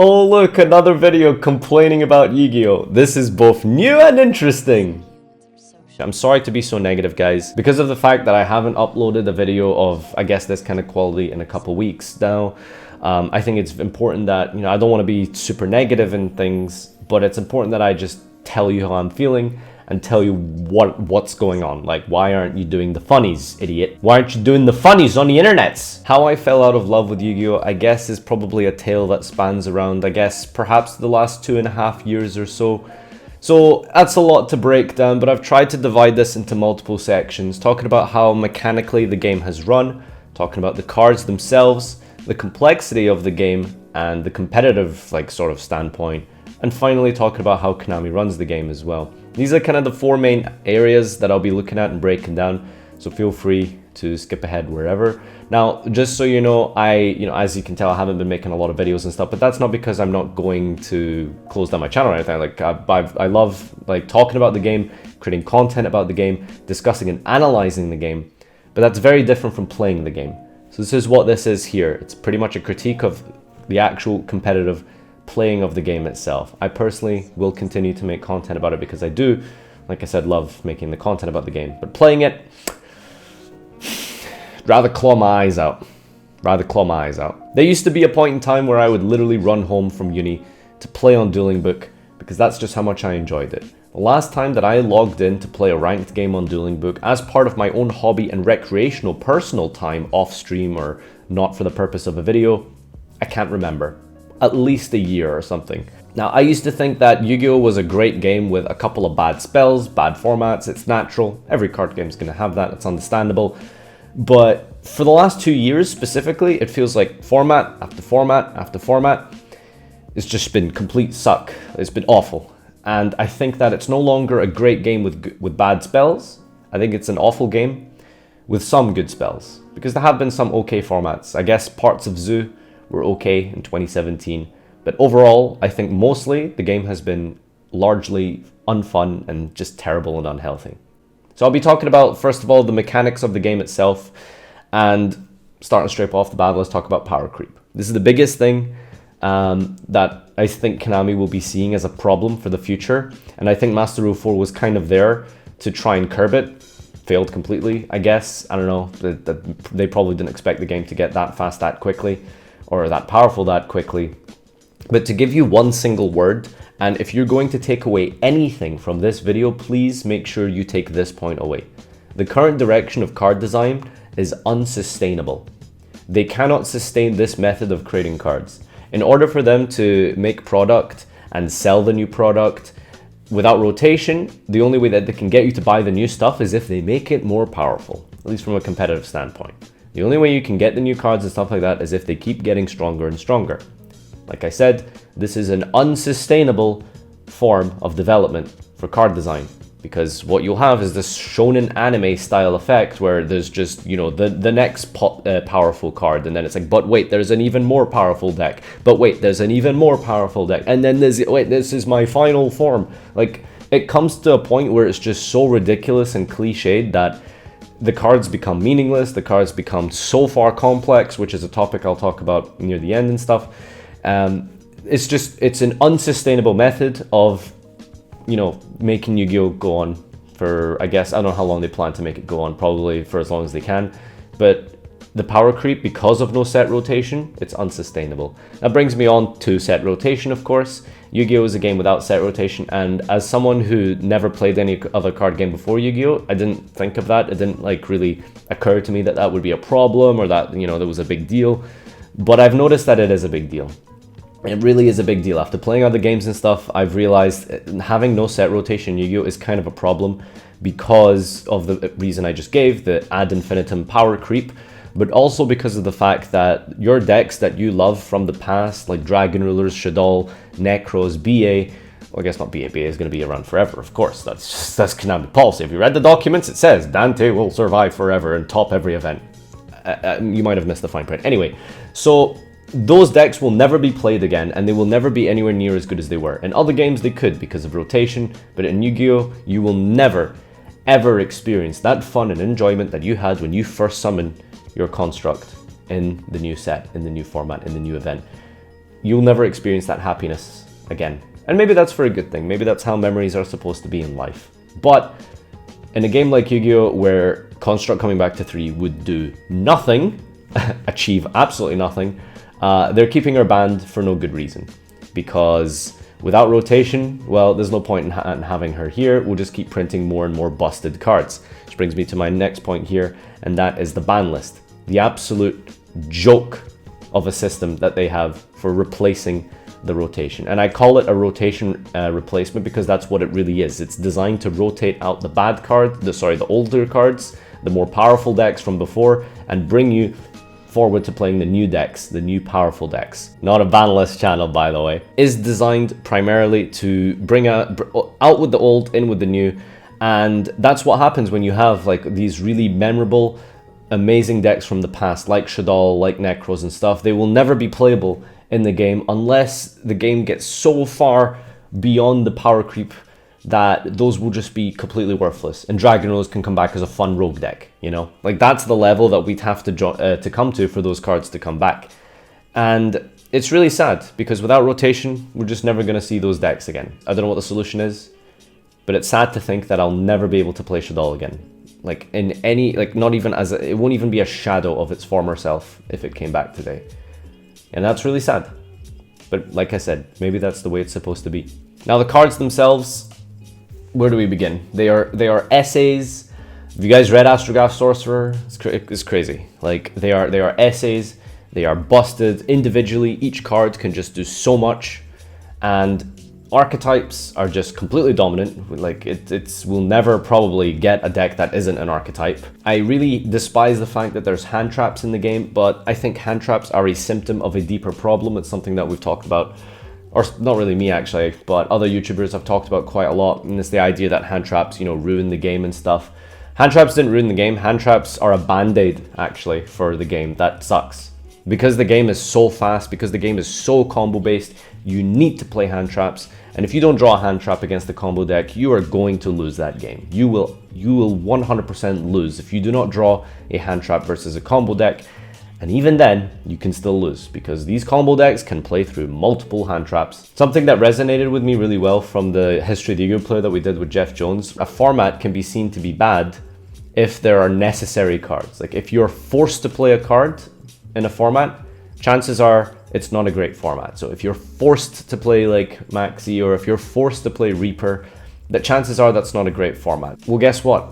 Oh look, another video complaining about Yu-Gi-Oh! This is both new and interesting. I'm sorry to be so negative, guys, because of the fact that I haven't uploaded a video of, I guess, this kind of quality in a couple weeks now. I think it's important that, I don't want to be super negative in things, but it's important that I just tell you how I'm feeling and tell you what's going on. Like, why aren't you doing the funnies, idiot? Why aren't you doing the funnies on the internets? How I fell out of love with Yu-Gi-Oh! I guess is probably a tale that spans around, I guess, perhaps the last 2.5 years or so. So that's a lot to break down, but I've tried to divide this into multiple sections, talking about how mechanically the game has run, talking about the cards themselves, the complexity of the game, and the competitive sort of standpoint, and finally talking about how Konami runs the game as well. These are kind of the 4 main areas that I'll be looking at and breaking down, so feel free to skip ahead wherever. Now, just so you know, as you can tell, I haven't been making a lot of videos and stuff, but that's not because I'm not going to close down my channel or anything. I love talking about the game, creating content about the game, discussing and analyzing the game, but that's very different from playing the game. So this is what this is here. It's pretty much a critique of the actual competitive playing of the game itself. I personally will continue to make content about it because I do, like I said, love making the content about the game, but playing it, rather claw my eyes out. There used to be a point in time where I would literally run home from uni to play on Dueling Book because that's just how much I enjoyed it. The last time that I logged in to play a ranked game on Dueling Book as part of my own hobby and recreational personal time off stream or not for the purpose of a video, I can't remember. At least a year or something. Now, I used to think that Yu-Gi-Oh! Was a great game with a couple of bad spells, bad formats. It's natural. Every card game is going to have that. It's understandable. But for the last 2 years specifically, it feels like format after format after format. It's just been complete suck. It's been awful. And I think that it's no longer a great game with bad spells. I think it's an awful game with some good spells. Because there have been some okay formats. I guess parts of Zoo were okay in 2017. But overall, I think mostly the game has been largely unfun and just terrible and unhealthy. So I'll be talking about, first of all, the mechanics of the game itself, and starting straight off the bat, let's talk about power creep. This is the biggest thing that I think Konami will be seeing as a problem for the future, and I think Master Rule 4 was kind of there to try and curb it. Failed completely, I guess. I don't know, they probably didn't expect the game to get that fast that quickly, or that powerful that quickly. But to give you one single word, and if you're going to take away anything from this video, please make sure you take this point away. The current direction of card design is unsustainable. They cannot sustain this method of creating cards. In order for them to make product and sell the new product without rotation, the only way that they can get you to buy the new stuff is if they make it more powerful, at least from a competitive standpoint. The only way you can get the new cards and stuff like that is if they keep getting stronger and stronger. Like I said, this is an unsustainable form of development for card design, because what you'll have is this shonen anime style effect where there's just, the next powerful card, and then it's like, but wait, there's an even more powerful deck, but wait, there's an even more powerful deck, and then wait, this is my final form. Like, it comes to a point where it's just so ridiculous and cliched that the cards become meaningless, the cards become so far complex, which is a topic I'll talk about near the end and stuff. It's an unsustainable method of, making Yu-Gi-Oh! Go on for, I guess, I don't know how long they plan to make it go on, probably for as long as they can. But the power creep, because of no set rotation, it's unsustainable. That brings me on to set rotation, of course. Yu-Gi-Oh! Is a game without set rotation, and as someone who never played any other card game before Yu-Gi-Oh!, I didn't think of that. It didn't really occur to me that that would be a problem or that, there was a big deal. But I've noticed that it is a big deal. It really is a big deal. After playing other games and stuff, I've realized having no set rotation Yu-Gi-Oh! Is kind of a problem because of the reason I just gave, the ad infinitum power creep, but also because of the fact that your decks that you love from the past, like Dragon Rulers, Shaddoll, Necros, BA, well, I guess not BA, BA is going to be around forever, of course. That's Konami policy. If you read the documents, it says Dante will survive forever and top every event. You might have missed the fine print. Anyway, so those decks will never be played again, and they will never be anywhere near as good as they were. In other games, they could because of rotation, but in Yu-Gi-Oh!, you will never, ever experience that fun and enjoyment that you had when you first summoned your construct in the new set, in the new format, in the new event. you'll never experience that happiness again. And maybe that's for a good thing. Maybe that's how memories are supposed to be in life. But in a game like Yu-Gi-Oh, where Construct coming back to 3 would do nothing, achieve absolutely nothing, they're keeping her banned for no good reason. Because without rotation, well, there's no point in having her here. We'll just keep printing more and more busted cards. Which brings me to my next point here, and that is the ban list. The absolute joke of a system that they have for replacing the rotation. And I call it a rotation replacement because that's what it really is. It's designed to rotate out the bad card, the older cards, the more powerful decks from before, and bring you forward to playing the new decks, the new powerful decks. Not a Banlist channel, by the way. Is designed primarily to bring out with the old, in with the new, and that's what happens when you have like these really memorable, amazing decks from the past, like Shaddoll, like Necros and stuff. They will never be playable in the game unless the game gets so far beyond the power creep that those will just be completely worthless. And Dragon Rose can come back as a fun rogue deck, you know? Like, that's the level that we'd have to come to for those cards to come back. And it's really sad, because without rotation, we're just never going to see those decks again. I don't know what the solution is, but it's sad to think that I'll never be able to play Shaddoll again. Like, in any, like, not even as it won't even be a shadow of its former self if it came back today. And that's really sad. But like I said, maybe that's the way it's supposed to be. Now, the cards themselves, where do we begin? They are essays. Have you guys read Astrograph Sorcerer? It's crazy. Like, they are essays. They are busted individually. Each card can just do so much, and archetypes are just completely dominant. Like, we'll never probably get a deck that isn't an archetype. I really despise the fact that there's hand traps in the game, but I think hand traps are a symptom of a deeper problem. It's something that we've talked about, or not really me actually, but other YouTubers have talked about quite a lot, and it's the idea that hand traps, you know, ruin the game and stuff. Hand traps didn't ruin the game. Hand traps are a band-aid actually for the game. That sucks. Because the game is so fast, because the game is so combo based, you need to play hand traps. And if you don't draw a hand trap against the combo deck, you are going to lose that game. You will 100% lose if you do not draw a hand trap versus a combo deck. And even then, you can still lose, because these combo decks can play through multiple hand traps. Something that resonated with me really well from the History of the Yu-Gi-Oh player that we did with Jeff Jones, a format can be seen to be bad if there are necessary cards. Like, if you're forced to play a card in a format, chances are it's not a great format. So if you're forced to play like Maxi, or if you're forced to play Reaper, the chances are that's not a great format. Well, guess what?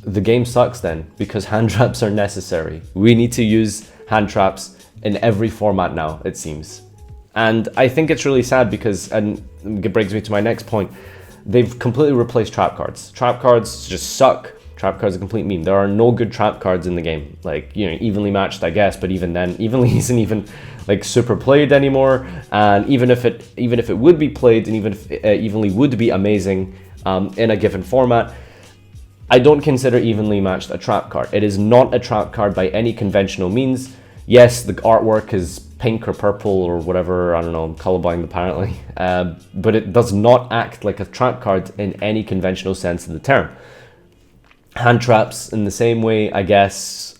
The game sucks then, because hand traps are necessary. We need to use hand traps in every format now, it seems. And I think it's really sad because, and it brings me to my next point, they've completely replaced trap cards. Trap cards just suck. Trap cards are a complete meme. There are no good trap cards in the game. Like, you know, evenly matched, I guess, but even then, evenly isn't even like super played anymore. And even if it would be played, and even if evenly would be amazing in a given format, I don't consider evenly matched a trap card. It is not a trap card by any conventional means. Yes, the artwork is pink or purple or whatever, I don't know, I'm colorblind apparently, but it does not act like a trap card in any conventional sense of the term. Hand traps, in the same way, I guess,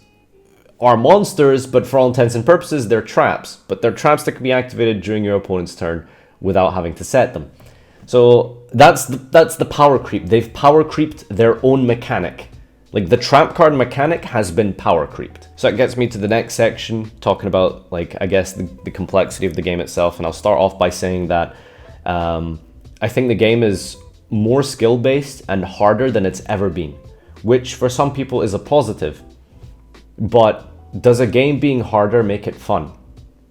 are monsters, but for all intents and purposes, they're traps. But they're traps that can be activated during your opponent's turn without having to set them. So that's the power creep. They've power creeped their own mechanic. Like, the trap card mechanic has been power creeped. So that gets me to the next section, talking about, like, I guess the complexity of the game itself. And I'll start off by saying that I think the game is more skill-based and harder than it's ever been, which for some people is a positive. But does a game being harder make it fun?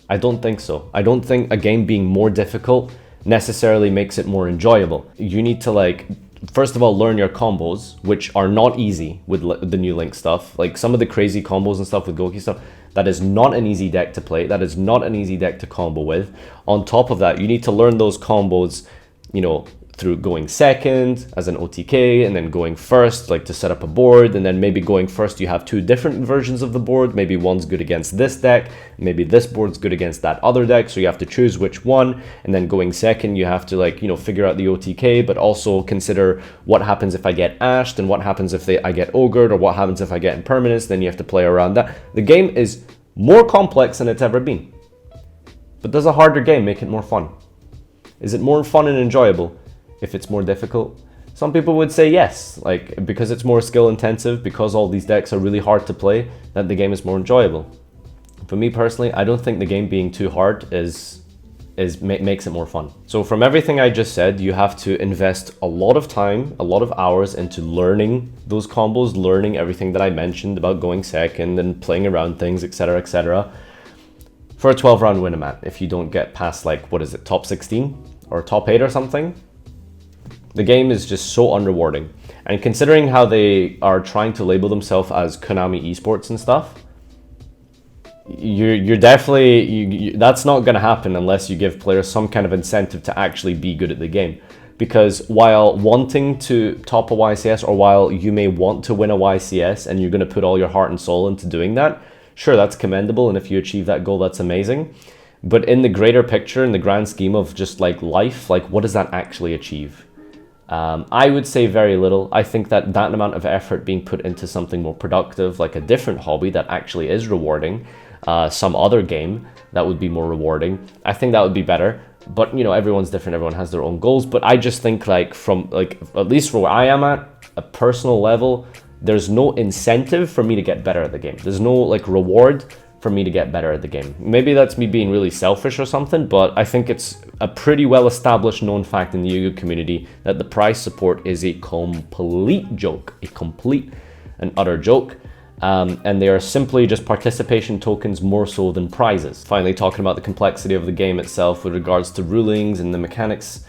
I don't think so. I don't think a game being more difficult necessarily makes it more enjoyable. You need to, like, first of all, learn your combos, which are not easy with the new Link stuff. Like, some of the crazy combos and stuff with Goki stuff, that is not an easy deck to play. That is not an easy deck to combo with. On top of that, you need to learn those combos, you know, through going second as an OTK, and then going first, like, to set up a board, and then maybe going first you have two different versions of the board. Maybe one's good against this deck, maybe this board's good against that other deck, so you have to choose which one. And then going second, you have to, like, you know, figure out the OTK, but also consider what happens if I get ashed, and what happens if I get ogred, or what happens if I get impermanence. Then you have to play around that. The game is more complex than it's ever been. But does a harder game make it more fun? Is it more fun and enjoyable if it's more difficult? Some people would say yes, like because it's more skill intensive, because all these decks are really hard to play, that the game is more enjoyable. For me personally, I don't think the game being too hard makes it more fun. So from everything I just said, you have to invest a lot of time, a lot of hours into learning those combos, learning everything that I mentioned about going second and playing around things, etc., etc. For a 12-round win-a-mat, if you don't get past, like, what is it, top 16 or top 8 or something, the game is just so unrewarding. And considering how they are trying to label themselves as Konami esports and stuff, you're definitely, that's not going to happen unless you give players some kind of incentive to actually be good at the game. Because while wanting to top a YCS, or while you may want to win a YCS and you're going to put all your heart and soul into doing that, sure, that's commendable, and if you achieve that goal, that's amazing. But in the greater picture, in the grand scheme of just like life, like what does that actually achieve? I would say very little. I think that that amount of effort being put into something more productive, like a different hobby that actually is rewarding, some other game that would be more rewarding, I think that would be better. But you know, everyone's different, everyone has their own goals. But I just think, like, from like, at least for where I am at a personal level, there's no incentive for me to get better at the game. There's no like reward for me to get better at the game. Maybe that's me being really selfish or something, but I think it's a pretty well established known fact in the Yu-Gi-Oh community that the prize support is a complete joke, a complete and utter joke. And they are simply just participation tokens more so than prizes. Finally, talking about the complexity of the game itself with regards to rulings and the mechanics.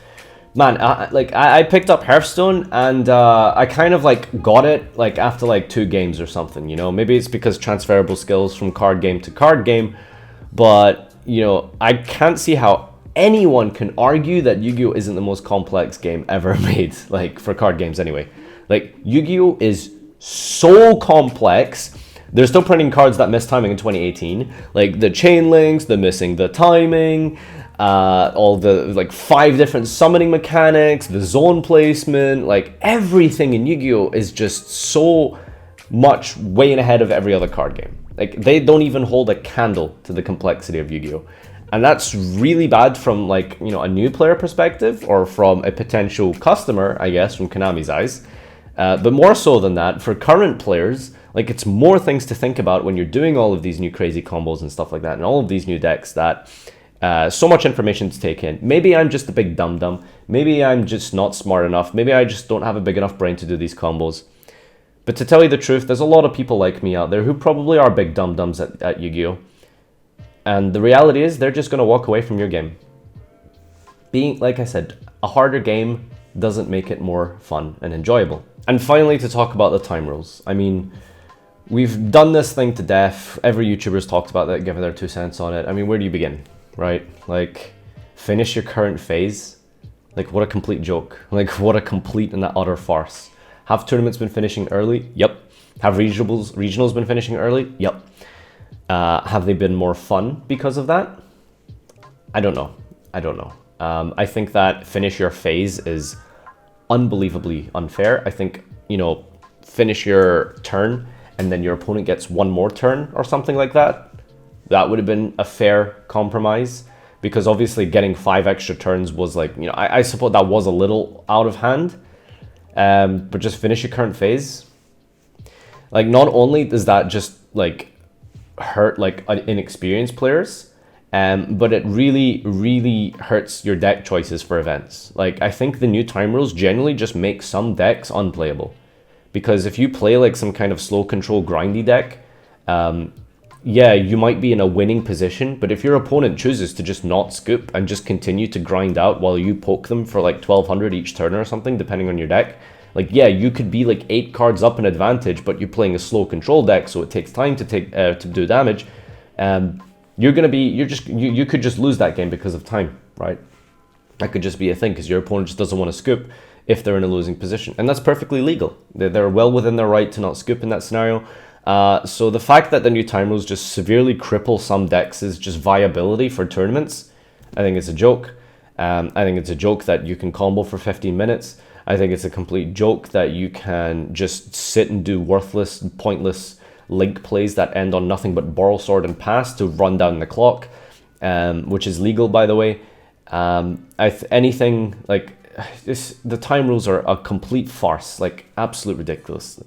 Man, I picked up Hearthstone and I kind of like got it like after like 2 games or something, you know. Maybe it's because transferable skills from card game to card game, but you know, I can't see how anyone can argue that Yu-Gi-Oh isn't the most complex game ever made, like for card games anyway. Like Yu-Gi-Oh is so complex. They're still printing cards that miss timing in 2018, like the chain links, the missing the timing, all the like 5 different summoning mechanics, the zone placement, like everything in Yu-Gi-Oh is just so much way ahead of every other card game. Like they don't even hold a candle to the complexity of Yu-Gi-Oh. And that's really bad from, like, you know, a new player perspective, or from a potential customer, I guess, from Konami's eyes. But more so than that, for current players, like, it's more things to think about when you're doing all of these new crazy combos and stuff like that, and all of these new decks, that so much information to take in. Maybe I'm just a big dum-dum. Maybe I'm just not smart enough. Maybe I just don't have a big enough brain to do these combos. But to tell you the truth, there's a lot of people like me out there who probably are big dum-dums at Yu-Gi-Oh! And the reality is they're just going to walk away from your game. Being, like I said, a harder game doesn't make it more fun and enjoyable. And finally, to talk about the time rules. I mean, we've done this thing to death. Every YouTuber's talked about that, given their 2 cents on it. I mean, where do you begin, right? Like, finish your current phase? Like, what a complete joke. Like, what a complete and utter farce. Have tournaments been finishing early? Yep. Have regionals been finishing early? Yep. Have they been more fun because of that? I don't know. I think that finish your phase is unbelievably unfair. I think, you know, finish your turn and then your opponent gets 1 more turn or something like that. That would have been a fair compromise, because obviously getting 5 extra turns was like, you know, I suppose that was a little out of hand. But just finish your current phase. Like, not only does that just like hurt like inexperienced players, but it really hurts your deck choices for events. Like, I think the new time rules generally just make some decks unplayable, because if you play like some kind of slow control grindy deck, yeah, you might be in a winning position, but if your opponent chooses to just not scoop and just continue to grind out while you poke them for like 1200 each turn or something, depending on your deck, like, yeah, you could be like 8 cards up in advantage, but you're playing a slow control deck, so it takes time to do damage. You could just lose that game because of time, right? That could just be a thing, because your opponent just doesn't want to scoop if they're in a losing position, and that's perfectly legal. They're well within their right to not scoop in that scenario. So the fact that the new time rules just severely cripple some decks' just viability for tournaments, I think it's a joke. I think it's a joke that you can combo for 15 minutes. I think it's a complete joke that you can just sit and do worthless, pointless link plays that end on nothing but Borrow Sword and Pass to run down the clock. which is legal, by the way. Anything like this, the time rules are a complete farce, like absolute ridiculous.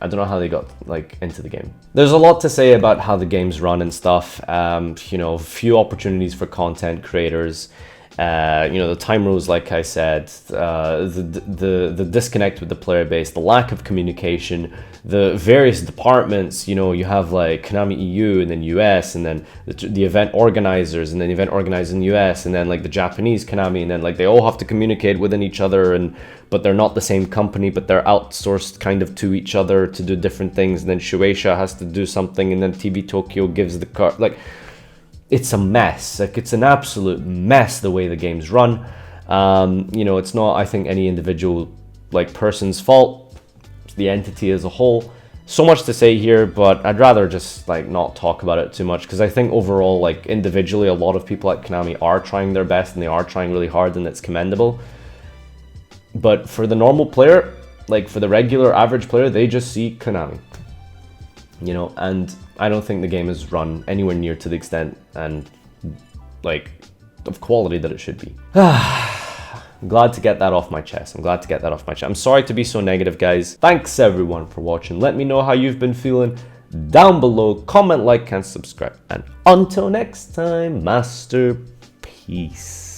I don't know how they got like into the game. There's a lot to say about how the game's run and stuff. You know, few opportunities for content creators. You know, the time rules, like I said, the disconnect with the player base, the lack of communication, the various departments. You know, you have like Konami EU and then US, and then the event organizers, and then the event organizers in the US, and then like the Japanese Konami, and then like they all have to communicate within each other, but they're not the same company, but they're outsourced kind of to each other to do different things. And then Shueisha has to do something, and then TV Tokyo gives the card. Like, it's a mess. Like, it's an absolute mess the way the game's run. You know, it's not, I think, any individual like person's fault. It's the entity as a whole. So much to say here, but I'd rather just like not talk about it too much, because I think overall, like individually, a lot of people at Konami are trying their best and they are trying really hard, and it's commendable. But for the normal player, like for the regular average player, they just see Konami, you know, and I don't think the game is run anywhere near to the extent and like of quality that it should be. I'm glad to get that off my chest. I'm sorry to be so negative, guys. Thanks everyone for watching. Let me know how you've been feeling down below. Comment, like, and subscribe. And until next time, master peace.